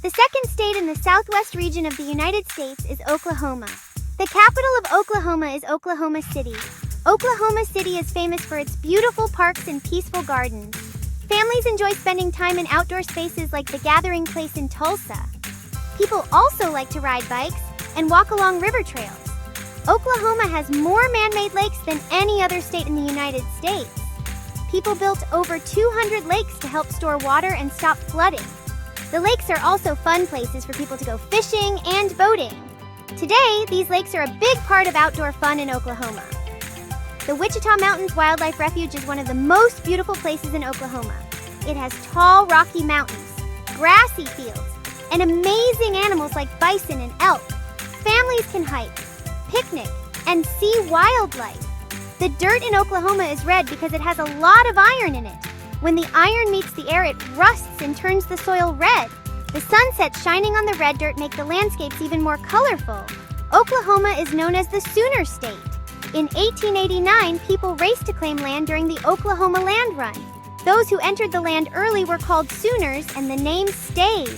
The second state in the southwest region of the United States is Oklahoma. The capital of Oklahoma is Oklahoma City. Oklahoma City is famous for its beautiful parks and peaceful gardens. Families enjoy spending time in outdoor spaces like the Gathering Place in Tulsa. People also like to ride bikes and walk along river trails. Oklahoma has more man-made lakes than any other state in the United States. People built over 200 lakes to help store water and stop flooding. The lakes are also fun places for people to go fishing and boating. Today, these lakes are a big part of outdoor fun in Oklahoma. The Wichita Mountains Wildlife Refuge is one of the most beautiful places in Oklahoma. It has tall, rocky mountains, grassy fields, and amazing animals like bison and elk. Families can hike, picnic, and see wildlife. The dirt in Oklahoma is red because it has a lot of iron in it. When the iron meets the air, it rusts and turns the soil red. The sunsets shining on the red dirt make the landscapes even more colorful. Oklahoma is known as the Sooner State. In 1889, people raced to claim land during the Oklahoma Land Run. Those who entered the land early were called Sooners, and the name stayed.